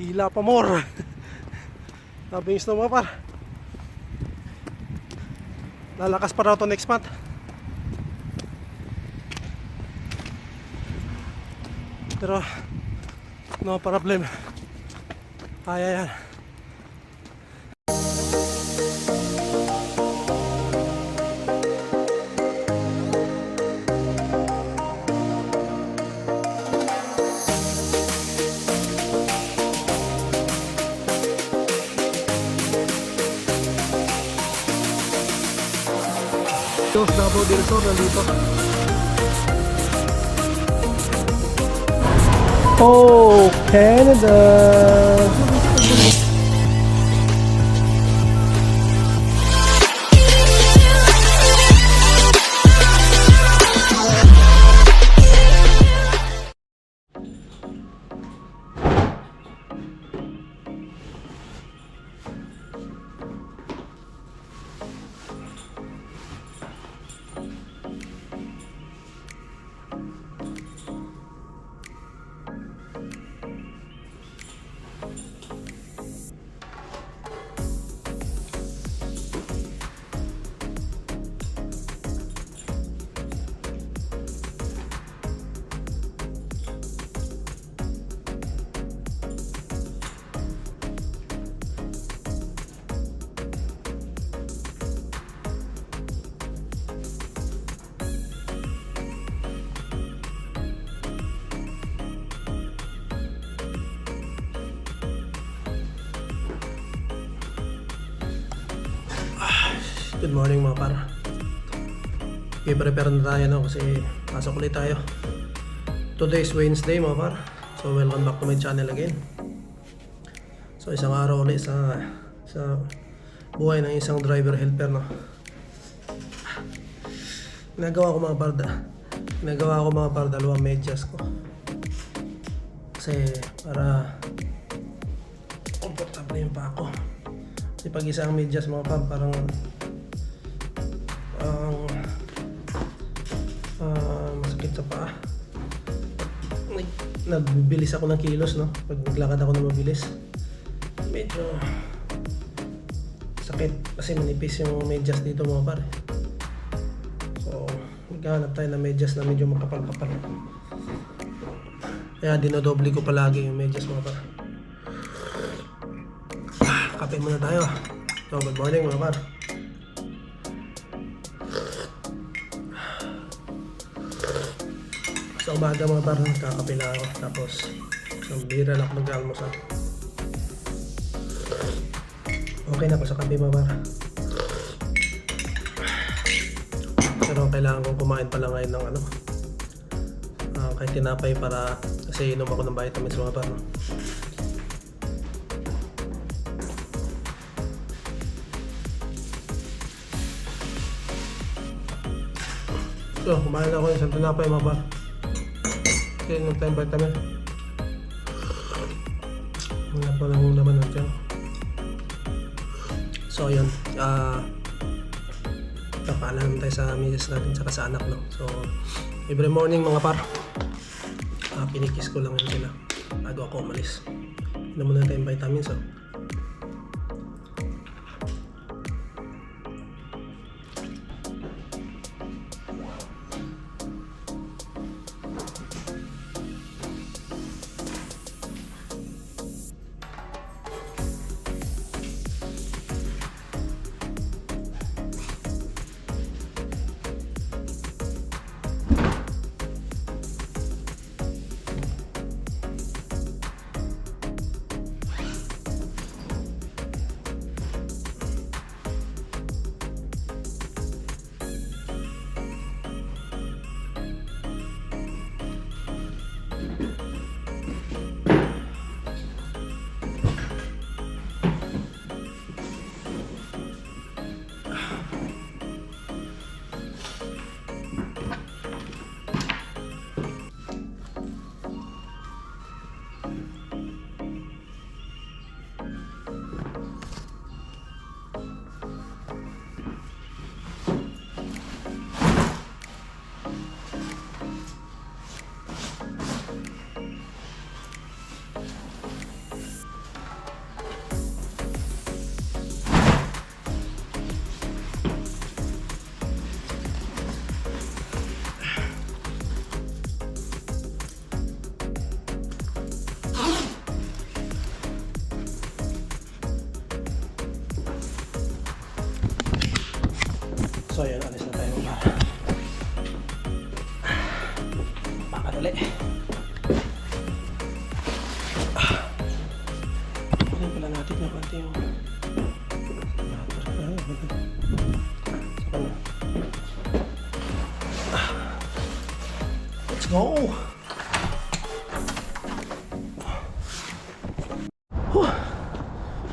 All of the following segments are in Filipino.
Hila pa more. Sabi yung snow mga par, lalakas pa raw to next month. Pero no problem, kaya yan. Dos Davao del Sur nandito. Oh, Canada! Good morning mga par. I-prepare na tayo no, kasi pasok ulit tayo. Today is Wednesday mga par. So welcome back to my channel again. So isang araw ulit sa buhay ng isang driver helper no. Ginagawa ko mga par dalawang medyas ko. Kasi para komportable yung pa ako. Kasi pag isang medyas mga par parang masakit sa paa. Nagbibilis ako ng kilos no. Pag naglakad ako na mabilis, medyo sakit kasi manipis yung medyas dito mga pare. So maghanap tayo ng medyas na medyo makapal-kapal. Kaya dinodoble ko palagi yung medyas mga pare. Kape muna tayo. So good morning mga pare. Sa umaga mga par, kakape na ako. Tapos isang bira lang ako mag-almusal. Okay na ako sa kape mga par. Pero kailangan kong kumain pala ngayon ng kahit tinapay para kasi inom ako ng vitamins mga par. So kumain ako ng isang tinapay mga par. Kasi nung time vitamin wala pa lang naman ng tiyan. So yun, papaalam tayo sa misis natin saka sa anak no. So every morning mga par, pinikis ko lang yun sila bago ako umalis. Inom muna tayong vitamins so. Dali. Ano pala natin na konti yung let's go.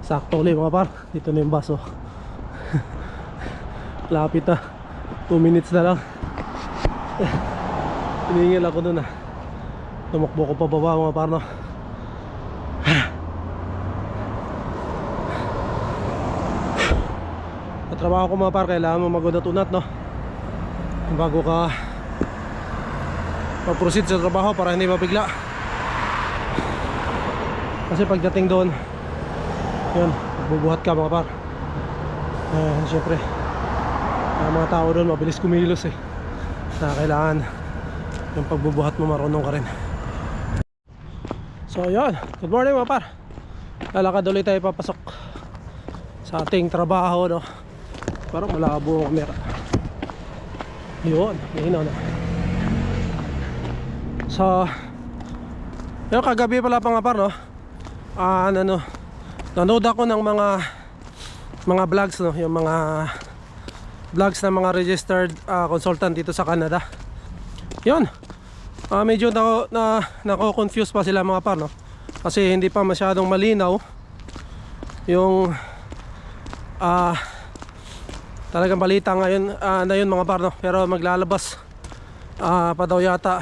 Sakto ulit mga par. Dito na yung baso. Lapit na. 2 minutes na lang. Hiningil ako dun tumakbo ko pababa mga par, no? Sa trabaho ko mga par, kailangan mo magod at unat, no? Bago ka mag-proceed sa trabaho para hindi mabigla. Kasi pagdating doon, yun, bubuhat ka mga par. Siyempre ang mga tao doon mabilis kumilos na kailangan yung pagbubuhat mo marunong ka rin. So yun, good morning mga par. Lalakad ulit tayo papasok sa ating trabaho, no? Parang malabo ang camera. Yun, hinaw na. So yun, kagabi pala mga par, no? Nanood ako ng mga vlogs, no? Yung mga vlogs ng mga registered consultant dito sa Canada. Yun, medyo nako-confuse pa sila mga par, no? Kasi hindi pa masyadong malinaw yung talagang balita ngayon na yun mga par, no? Pero maglalabas pa daw yata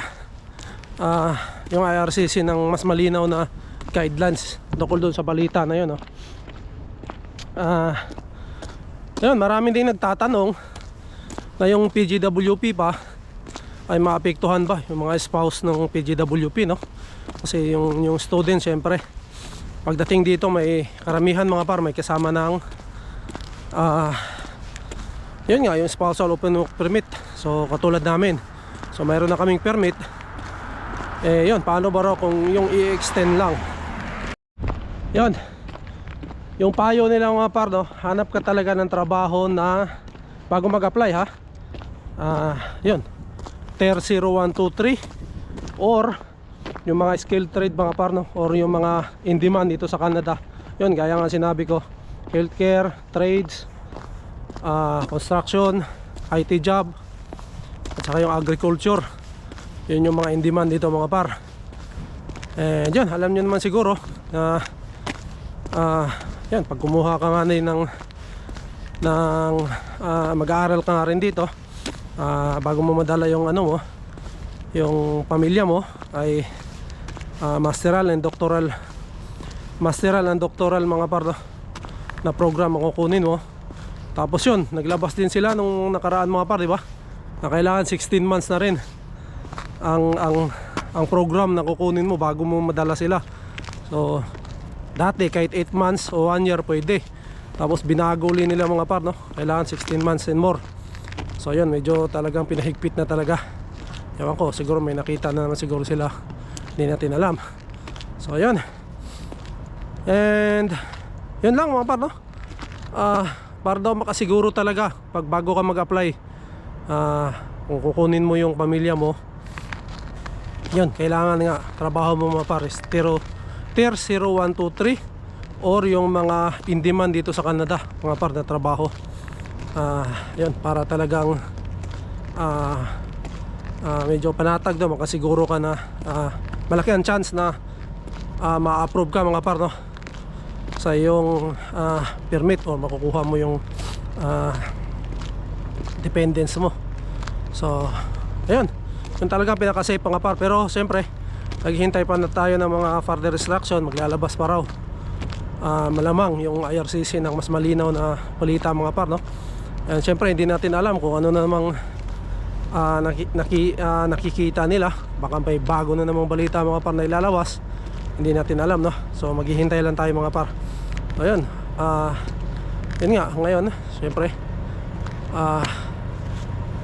yung IRCC ng mas malinaw na guidelines tungkol doon sa balita na yun, no? Yun, marami din nagtatanong na yung PGWP pa ay maapektuhan ba yung mga spouse ng PGWP, no? Kasi yung student syempre pagdating dito may karamihan mga par may kasama ng yun nga, yung spousal open work permit. So katulad namin, so mayroon na kaming permit. Yun, paano ba raw kung yung i-extend lang? Yun, yung payo nila mga par, no? Hanap ka talaga ng trabaho na bago mag-apply, ha? Yun, Tier 0, 1, 2, 3 or yung mga skilled trade mga par, no? Or yung mga in demand dito sa Canada. Yun, gaya nga sinabi ko, healthcare, trades, construction, IT job, at saka yung agriculture. Yun yung mga in demand dito mga par. Yun, alam nyo naman siguro na yan, pag kumuha ka nga ng mag-aaral ka nga rin dito, bago mo madala yung ano mo, yung pamilya mo, ay masteral and doctoral mga par, no, na program ang kukunin mo. Tapos yun, naglabas din sila nung nakaraan mga par, di ba? Na kailangan 16 months na rin ang program na kukunin mo bago mo madala sila. So dati kahit 8 months o 1 year pwede. Tapos binago ulit nila mga par, no? Kailangan 16 months and more. So yun, medyo talagang pinahigpit na talaga. Ewan ko, siguro may nakita na naman siguro sila, hindi natin alam. So yun. And yun lang mga par, no? Para daw makasiguro talaga pag bago ka mag-apply, kung kukunin mo yung pamilya mo, yun, kailangan nga trabaho mo mga par Tier 0, 1, 2, 3 or yung mga in demand dito sa Canada mga par na trabaho. Yun, para talagang medyo panatag daw, makasiguro ka na malaki ang chance na ma-approve ka mga par, no, sa iyong permit o makukuha mo yung dependence mo. So ayun, yun talaga pinaka-safe mga par. Pero siyempre naghihintay pa na tayo ng mga further instruction. Maglalabas pa raw malamang yung IRCC ng mas malinaw na balita mga par, no? And siyempre hindi natin alam kung ano na namang nakikita nila. Baka may bago na namang balita mga par na ilalabas, hindi natin alam, no? So maghihintay lang tayo mga par. Ayun, yun nga, ngayon siyempre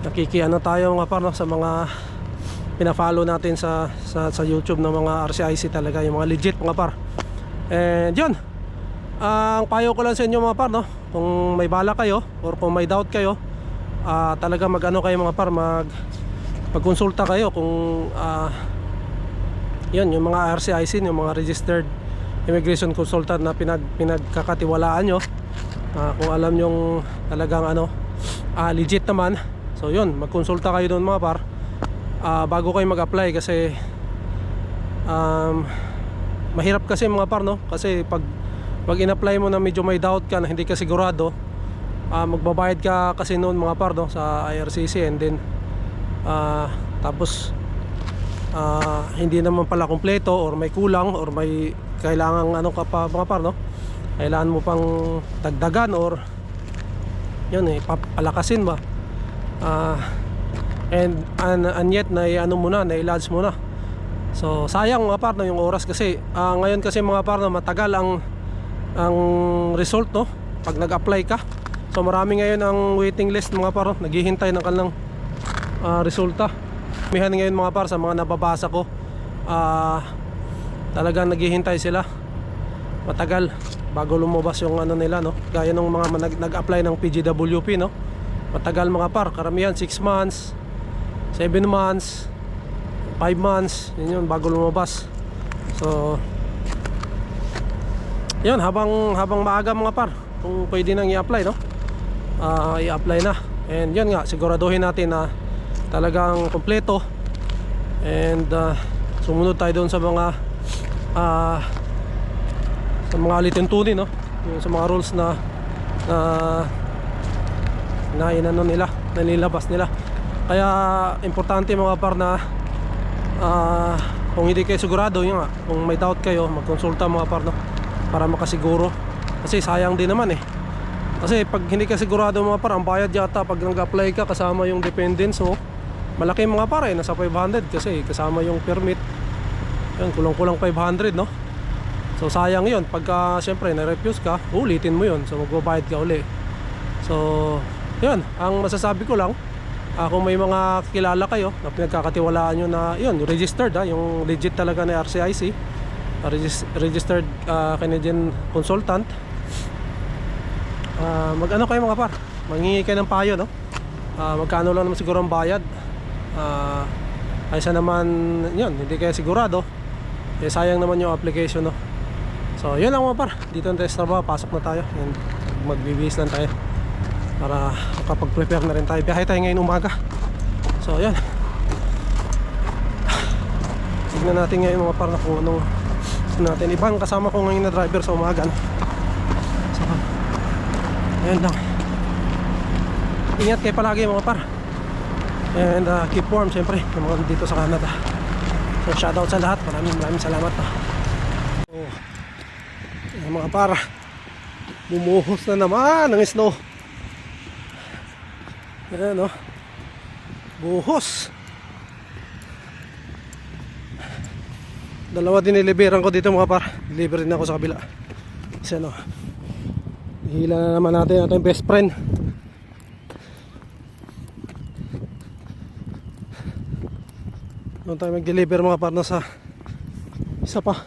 nakikiano tayo mga par, no, sa mga pina-follow natin sa YouTube ng mga RCIC talaga, yung mga legit mga par. And yun, ang payo ko lang sa inyo mga par, no, kung may bala kayo or kung may doubt kayo, talaga mag-ano kayo mga par, magkonsulta kayo kung Yan, yung mga RCIC, yung mga registered immigration consultant na pinagkakatiwalaan nyo, kung alam yung talagang legit naman. So yun, magkonsulta kayo doon mga par, bago kayo mag-apply. Kasi mahirap kasi mga par, no? Kasi pag in-apply mo na medyo may doubt ka, na hindi ka sigurado, magbabayad ka kasi noon mga par, no, sa IRCC. And then tapos hindi naman pala kumpleto, or may kulang, or may kailangan ka pa mga par, no? Kailangan mo pang dagdagan, or yun papalakasin ba. And yet na-lodge mo na. So sayang mga par, no, yung oras. Kasi ngayon kasi mga par, no, matagal ang result, no, pag nag-apply ka. So marami ngayon ang waiting list mga par, no, naghihintay ng kanilang resulta. Mihan ngayon mga par, sa mga nababasa ko, talagang naghihintay sila matagal bago lumabas yung nila, no. Gaya ng mga nag-apply ng PGWP, no, matagal mga par, karamihan 6 months, 7 months, 5 months, yun bago lumabas. So yun, habang maaga mga par, kung pwede nang i-apply, no, i-apply na. And yun nga, siguraduhin natin na talagang kompleto. And sumunod tayo doon sa mga alituntunin, no, yung sa mga rules na nilabas nila. Kaya importante mga par na kung hindi kayo sigurado, yun nga, kung may doubt kayo, magkonsulta mga par, no, para makasiguro. Kasi sayang din naman kasi pag hindi ka sigurado mga par, ang bayad yata pag nag-apply ka kasama yung dependents, so malaki mga par, nasa 500 kasi kasama yung permit. Yan, kulang-kulang 500, no. So sayang yun. Pagka syempre na-refuse ka, ulitin mo yun, so magbabayad ka uli. So yun, ang masasabi ko lang, kung may mga kilala kayo na pinagkakatiwalaan nyo na yun, registered, yung legit talaga na RCIC, registered Canadian consultant, mag-ano kayo mga par, manghingi kayo ng payo, no. Magkano lang naman siguro ang bayad, kaysa naman yun, hindi kayo sigurado, sayang naman yung application, no. So yun lang mga par, dito na tayo sa trabaho, pasok na tayo. And magbibihis lang tayo para makapag-prepare na rin tayo. Biyahe tayo ngayon umaga. So yun, tignan natin ngayon mga par na kung anong natin. Ibang kasama ko ngayon na driver sa umaga, no? So ayun lang, ingat kayo palagi mga par. And keep warm syempre, yung mga dito sa Canada. So shoutout sa lahat, maraming salamat, no? Mga par, bumuhos na naman ng snow. Ayan, no, buhos. Dalawa din niliberan ko dito mga par, deliver din ako sa kabila. Kasi hila na naman natin ating best friend. Doon tayo mag-deliver mga par, na sa isa pa.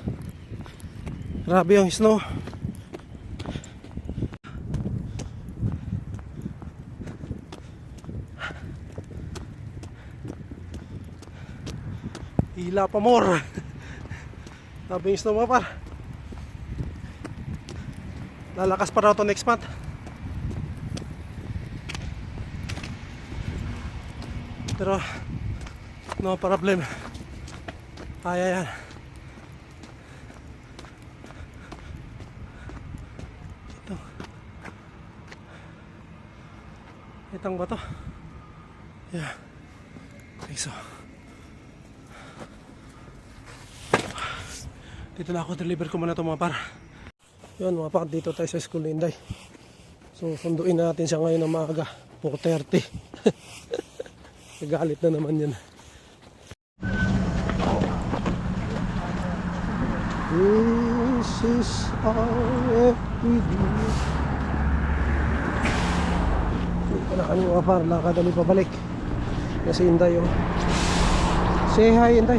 Grabe yung snow. Hila pa more. Grabe yung snow mga par. Lalakas pa raw to next month. Pero no problem. Ayan. Itang ba to? Yeah. Okay, so dito na ako, deliver ko muna ito mga par. Yun mga par, dito tayo sa school ni Inday. So sunduin natin siya ngayon ng maaga, 4:30. Nagalit na naman yan. This is our everyday. Na kami mga par, lakad kami pabalik kasi Inday yung say hi Inday.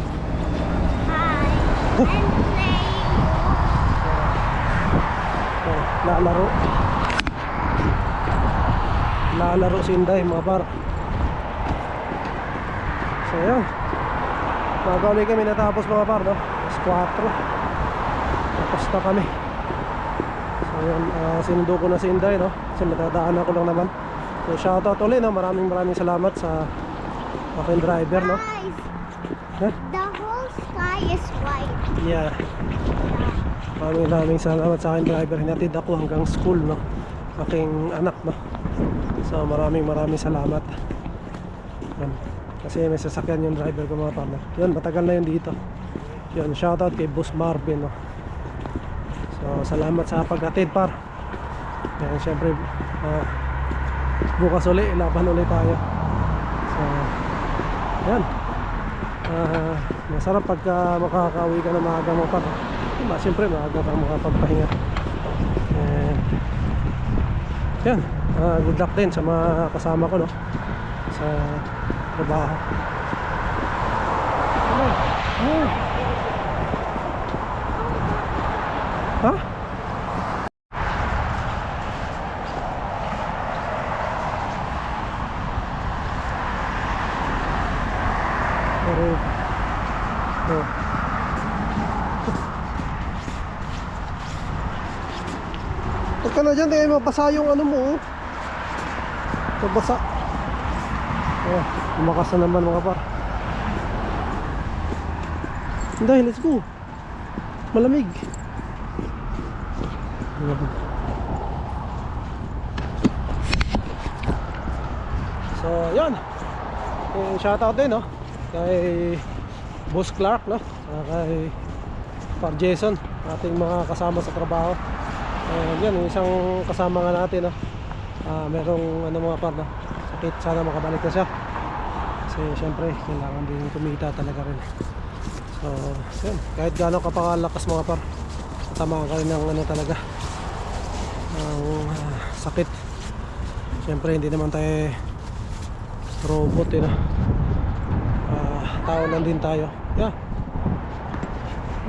Hi, I'm playing. Lalaro si Inday mga par. So yun, Maaga ulit kami natapos mga par, no? Alas 4. Tapos na kami. So yun, sinundo ko na si Inday, no? Kasi matadaanan ko lang naman. So shoutout ulit, no? Maraming salamat sa aking driver, no? Guys, Huh? the whole sky is white. Yeah. Maraming salamat sa aking driver. Hinatid ako hanggang school, no? Aking anak, no? So maraming salamat. Yan. Kasi may sasakyan yung driver ko mga partner. Yun, matagal na yun dito. Yun, shoutout kay Boss Marvin, no? So salamat sa paghatid par. Yan, syempre bukas ulit, laban ulit tayo. So yan, masarap pagka makakauwi ka na maaga mo par. Diba, syempre maaga ka makapagpahinga. And yan, good luck din sa mga kasama ko, no? Sa trabaho. Ha? Pero oh. Huwag ka na dyan, eh, mabasa yung ano mo, oh. Mabasa. Oh, lumakas na naman mga par. Hindi, let's go. Malamig. So, yan. Shoutout din, no? Kay Boss Clark, no? Kay Par Jason, ating mga kasama sa trabaho. Yan, yung isang kasama nga natin, no? Merong ano mga par, no? Sakit, sana makabalik na siya. Kasi syempre, kailangan din kumita talaga rin. So, yan. Kahit gaano kapakalakas mga par, tama ka rin ng ano talaga, ang sakit. Syempre, hindi naman tayo robot, no? Tao lang din tayo. Yeah.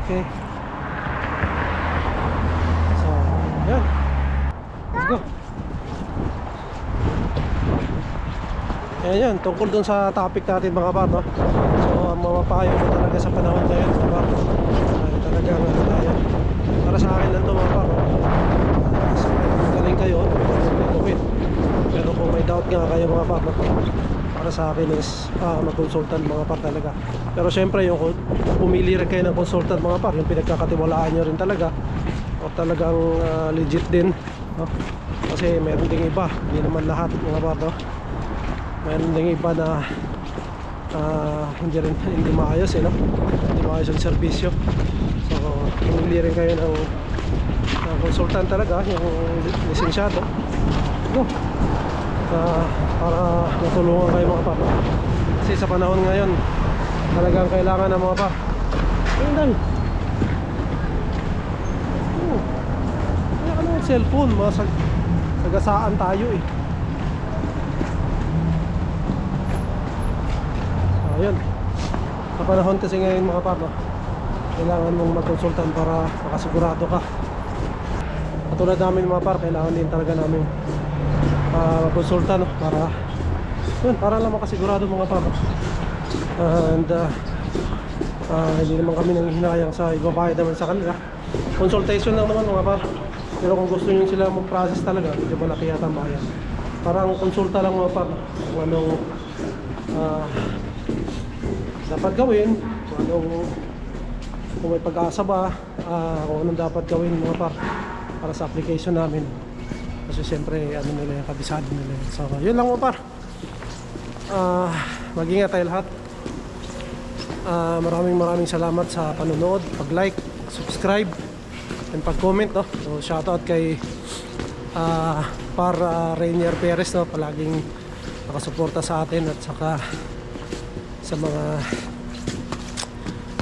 Okay. So, yan. Let's go. Yan, tungkol dun sa topic natin mga par, no? So, ang mapapayo ko talaga sa panahon ngayon mga par, ay talagang ano tayo, para sa akin lang to mga par, no? Galing kayo, okay. Pero kung may doubt nga kayo mga par, no? Para sa akin is mag-consultant mga par talaga. Pero syempre yung pumili rin kayo ng consultant mga par, yung pinagkakatiwalaan nyo rin talaga, o talagang legit din, no? Kasi meron ding iba, hindi naman lahat mga par, no? Meron ding iba na hindi maayos, no? Hindi maayos ang serbisyo. So pumili rin kayo ng consultant talaga, yung lisensyado, no? Para matulungan kayo mga par. Kasi sa panahon ngayon talagang kailangan ng mga par. Ayun dahil kaya ka ng cellphone, sagasaan tayo eh. So ayun, sa panahon kasi ngayon mga par, no? Kailangan mong magkonsultan para makasigurado ka. Katulad namin mga par, kailangan din talaga namin magkonsulta, no? Para lang makasigurado mga par. And hindi naman kami nanghihinayang sa ibabayad naman sa kanila. Consultation lang naman mga par. Pero kung gusto nyo sila mag-process talaga, medyo malaki yata ang bayan. Parang konsulta lang mga par, kung anong dapat gawin, kung may pag-asa ba, kung anong dapat gawin mga par para sa application namin. Kasi siyempre ano nila yung kabisado nila. So yun lang mga par. Mag-ingat tayo lahat. Maraming salamat sa panonood, pag-like, subscribe, and pag-comment, no? So shoutout kay Par Rainier Perez, no? Palaging nakasuporta sa atin, at saka sa mga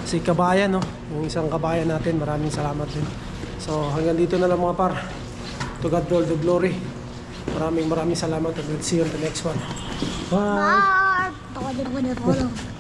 si kabayan, no? Yung isang kabayan natin, maraming salamat din. So hanggang dito na lang mga par. To God be all the glory. Maraming salamat, and we'll see you on the next one. Bye! Bye!